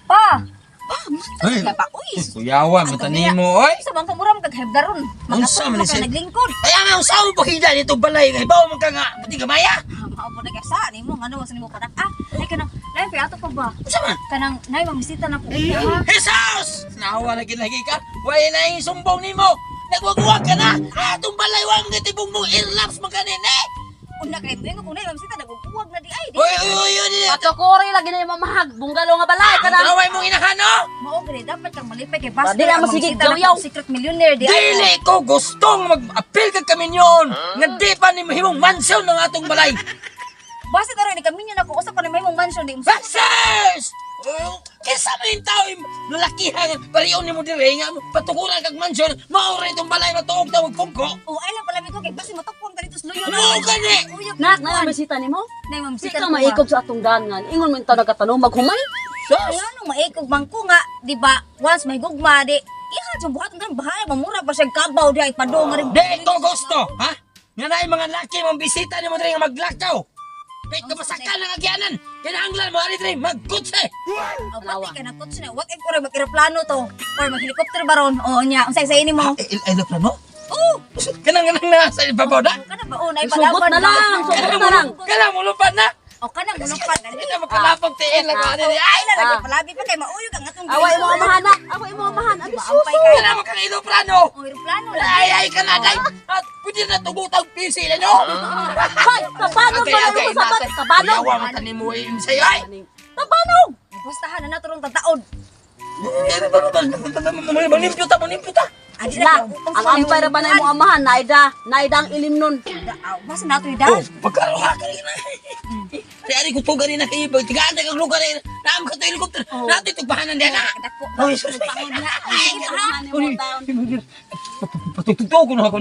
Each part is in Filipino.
Pa! Ay, Kaya pa, uy! kuyawan, matani mo, oy. Sa bang kamuram kaghebdaron. Unsa man Magkapot siya? ka naglingkod. Kaya nga, usaw mo hida dito balay. Ibaw mo ka nga, buti ka maya. Mao na kasa ni mo ngano sa nimo padak. Ay kanang lain pa ato pa ba? Unsa man? Kanang nay mamisita na ko. Ha? Jesus! Nawa na ginagi ka. Wala na yung sumbong ni mo. Nagwagwag ka na. Atong balay, wang gatibong mong earlaps maganin eh. Una kay mo ko nay mamisita nagugwag na di ay. Di. Uy, yun. Ato kori lagi na yung mamahag. Bunggalo nga balay ka na. Traway mong inahano. Mao gani dapat kang malipay kay pastor. Di na masigig, gawyaw. Secret millionaire di ay. Dili ko gustong mag-appeal ka kami yun. Nga di pa ni mahimong mansion ng atong balay. Basta taro ni kami niya nako usap pa ni may mong mansion di mo. Success! Kesa mo yung tao yung lalakihan, pariyon ni mo dire, nga patukulan kag mansion, maura itong balay na tuog na magkungko. O ay lang pala mi ko kay basi matapon ka dito sa luyo. Ano gani? Nak, na bisita nimo? Nay Di mamisita. ka maikob sa atong dangan. Ingon mo yung tao nagkatanong maghumay. Ay ano maikog bangko nga, di ba? Once may gugma di. Iha jud buhat ng bahay mamura pa siya kabaw di ay padong nga rin. Di ko gusto, ha? Nga na yung mga laki mong bisita ni mo dire nga maglakaw. Kahit kamasakal ng agyanan, kinahanglan mo ari dire magkutse. Oh, pati ka na kutsi na. What if ko rin mag-aeroplano to? Or mag-helicopter baron? O niya, ang say-say ni mo. Ay, plano? Oo! Kanang na sa ibabaw na? Ka na ba? O, Sugot na lang, sugot na lang. Kanang mulupad na? O, ka na, gulupad. Ito makalapag tiin lang ko ani. Ay, lalagay palabi pa kay mauyog ang atong Away mo amahan nak. Away mo amahan. Abi Maampay suso. ka. Kanang makakilo plano. O, aeroplano Ay, ka na, day. At pwede na tugutang PC na nyo. Hoy, tabanog pa na yung sabat. Tabanog. Yawa mo tani mo yung sa'yo, ay. Tabanog. Bastahan na naturong tataod. Manimpyo ta. Adi Nak, ang ampay ra ba na yung amahan? Naida ang ilim nun. Basta na ito yung Oh, dad. pagkaroha ka rin na. Kaya di ko to ganin na kayo. Tigaan na kang lugar rin. Naam ka to helicopter. Natin tugbahanan din na. Dako. Ay, sus. Pangod na. Ay, sige ha. Patutugtog ko na ako.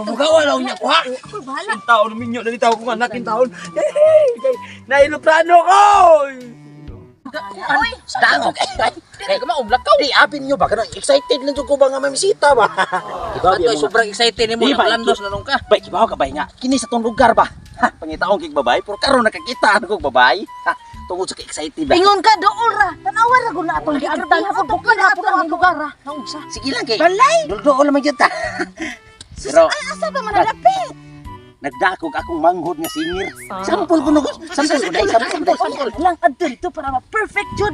Magawa lang niya ko, ha? Ako, bahala. Taon minyo. Nalitaw ko nga nakin taon. Nailoplano ko! Uy, Dako kay ka maumlak ka. Di abin nyo ba kanang excited lang jud ko ba nga mamisita ba. Diba Atoy sobrang excited ni mo Di ba, naglandos na nung ka. Bay kibaw ka bay nga. Kini sa tong lugar ba. Ha, pangitaon kig babay pero karon nakakita ako kog babay. Ha, tungod sa excited ba. Ingon ka dool ra. Tanawa ra gud na atong giagtan. Habog ka na ato ang lugar ra. Sige lang kay. Balay. Duldo lang gyud ta. Pero Asa ba manalapit? nagdakog akong manghod nga singir. Sampol ko no. Sampol ko dai, sampol. Lang adto dito para ma-perfect jud.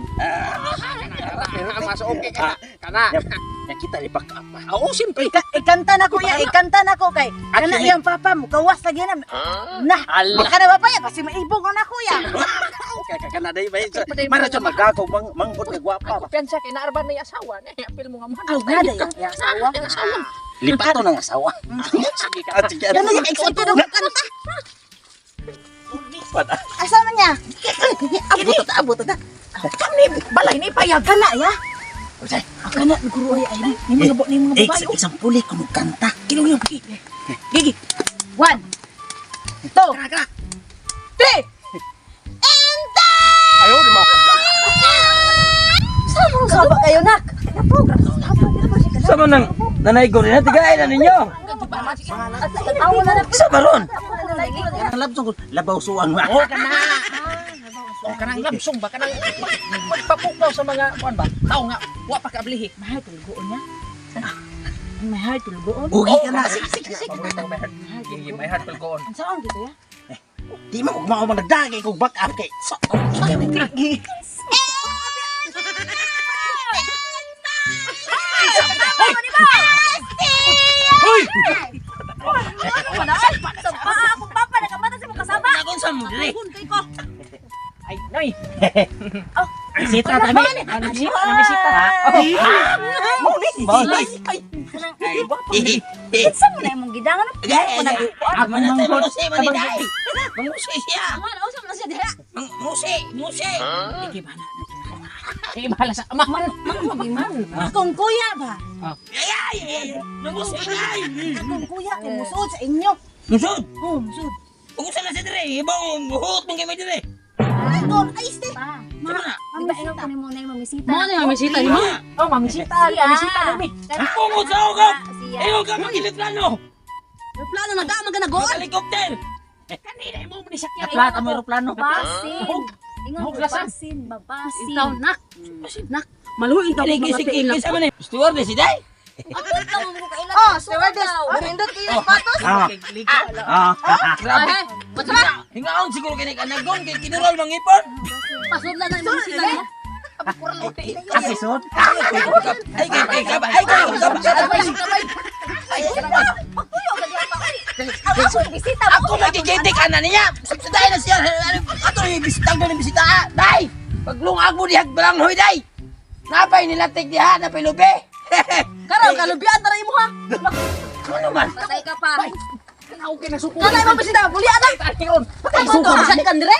Mas okay ka na. Nakita ni pagka. Oo, siyempre. Ikanta na ko ya, ikanta na ko kay. Kana iyang papa mo gawas lagi na. Nah, Allah. baka na ba pa ya kasi maibog na ko ya. Kana dai ba. Mara sa magdakog manghod nga gwapa ba. Piyansa kay naarban na yung asawa. Apil mo nga man. Aw gada ya asawa. Lipato ng asawa. Sige ka. Yan na yung excited ako kanta. Lipat. Asa man niya? Abot ta. Kami balay ni payag kana ya. Usay. Kana guru ay ni mga babae. Isang puli ko kanta. Kilo yung Gigi. 1 2 3 Ayaw di ma. Saba kayo nak. Sama nang nanay ko rin na tigay na ninyo. Tawo na Sa baron. Labsong Labaw suwang ba. oh kana. Oh kanang labsong ba kanang magpapukaw sa mga kuan ba? Tao nga wa pa kablihi. Mahal tulgoon niya. Mahal tulgoon. Ugi ka na. Sige, may heart alcohol. Ang saan dito ya? Di mo kung mga nagdagay kung back up kay. Hoy! Sa paa akong papa nakamata sa mga kasama. Nakon sa mo dire. Huntay ko. Ay, noy. Bisita kami. Namisita ha. Boleh. Sa mo na imong gidangan. Ako na tayo manusi maniday. Manusi siya. Ano usap na siya diha? Musi. Iki bala. Iki bala sa ama man. Akong kuya ba? Ay. Manusi ay. Akong kuya kay musod sa inyo. Musod. Oh, musod. Kung saan na si dire, ibang buhot mong gamay dire. Ay, doon. Ay, ste. Pa. Sama na. Di ba ikaw kunin mo na yung mamisita? Mo na yung mamisita ni mo? Oh, mamisita. Mamisita dami. Pungod sa ugaw. Ayaw ka magilit plano. Plano na dama ka na Helicopter. Kanina mo man sakyan. Naplata mo aeroplano. Basig. Ingon Hugasan. babasin. Ikaw, nak. Nak, maluin daw Sige, mga sige, tiil kisa man eh. Stewardess, si Day. Ako lang mo kailan. Oh, stewardess. Marindot kayo ng patos. Grabe. Hingaon siguro kini kanagon kay kinurol mangipon. Pasod na ng bisita niya. Ay, kay Pakuyo ka diha pa oy. Ako ang bisita mo. Ako nagigitik ana niya. Dai na siya. Ato yung bisita ko ng bisita. Dai. Paglungag mo dihag balanghoy dai. Napay nilatik diha, napay lubi. Karon kalubian tara imo ha. Ano man? Patay ka pa. Okay na suko. Kanay mo bisita, bulian na. Taniyon. Patay suko sa kan dire.